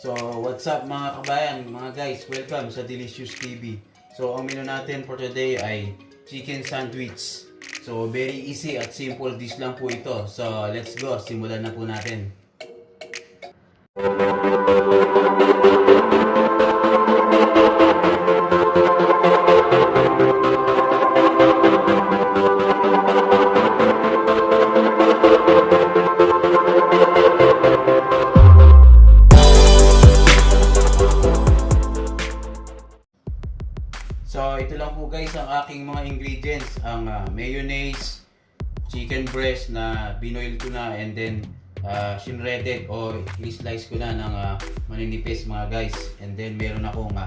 So, what's up mga kabayan, mga guys, welcome sa Delicious TV. So, ang menu natin for today ay chicken sandwich. So, very easy at simple dish lang po ito. So, let's go, simulan na po natin. So, ito lang po guys ang aking mga ingredients. Ang mayonnaise, chicken breast na binoil ko na, and then shinredded o i-slice ko na ng maninipis mga guys. And then meron akong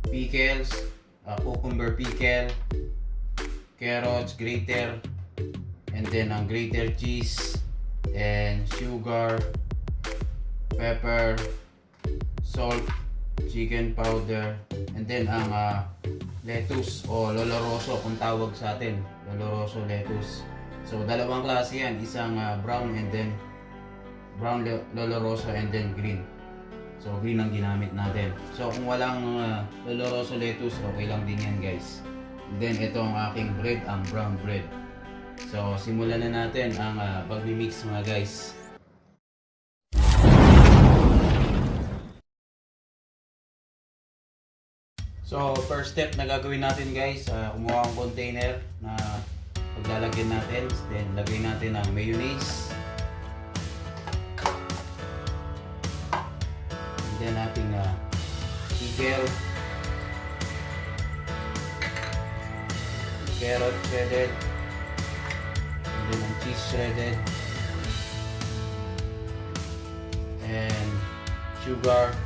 pickles, cucumber pickle, carrots, grater, and then ang grater cheese, and sugar, pepper, salt, chicken powder, and then ang lettuce o loloroso kung tawag sa atin, loloroso lettuce. So dalawang klase yan, isang brown and then brown loloroso and then green. So green ang ginamit natin. So kung walang loloroso lettuce, okay lang din yan guys. And then ito ang aking bread, ang brown bread. So simulan na natin ang pag-mix mga guys. So, first step na gagawin natin guys, kumuha ang container na paglalagyan natin. Then, lagay natin ang mayonnaise. And then, ating pickle, carrot shredded, and then ang cheese shredded, and sugar,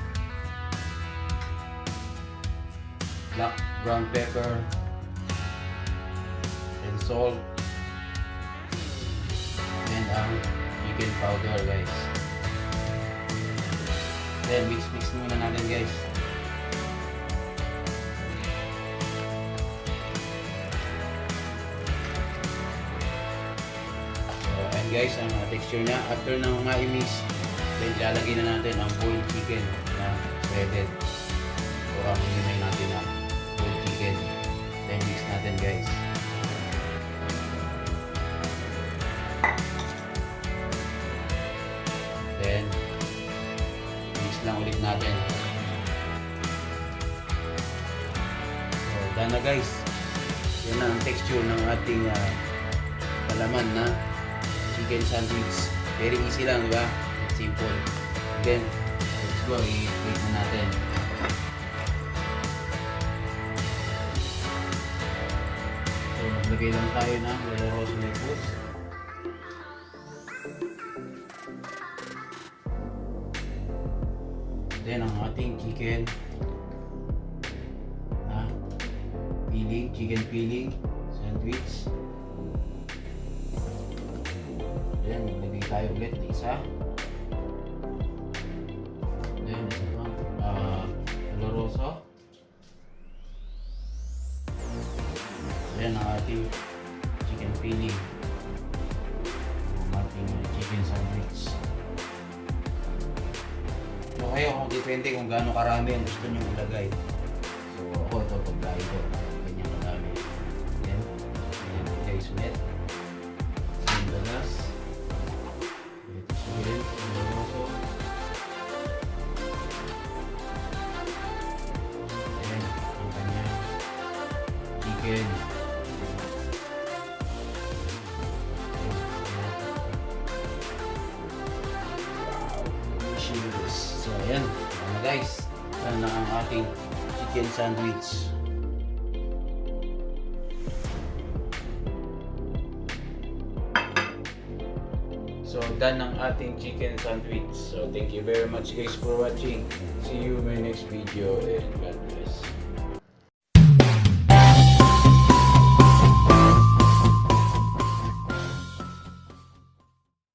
black brown pepper, and salt, and ang chicken powder guys. Then mix muna natin guys. So and guys, ang texture niya after na ma-mix, then lalagay na natin ang boiled chicken na shredded. So ang hinimay natin na chicken. Then mix natin guys. Then mix lang ulit natin. So done na guys. Yan na ang texture ng ating palaman na chicken sandwich. Very easy lang, diba? Simple. Then let's go, i-plate na natin. Maglagay lang tayo ng loloroso lettuce. Then ang ating chicken chicken peeling sandwich. Then maglagay tayo ulit ng isa. Then isa pang loloroso. Yan ang ating chicken peeling, ang ating chicken sandwich. So kayo, kung depende kung gaano karami ang gusto nyo ilagay. So ako ito, pagkain ko ganyan karami. Yan guys ulit. Yung galas, ito sulit, loloso. Yan ang kanyang chicken. So ayan, guys, yan na ang ating chicken sandwich. So done ang ating chicken sandwich. So thank you very much guys for watching. See you in my next video and God bless.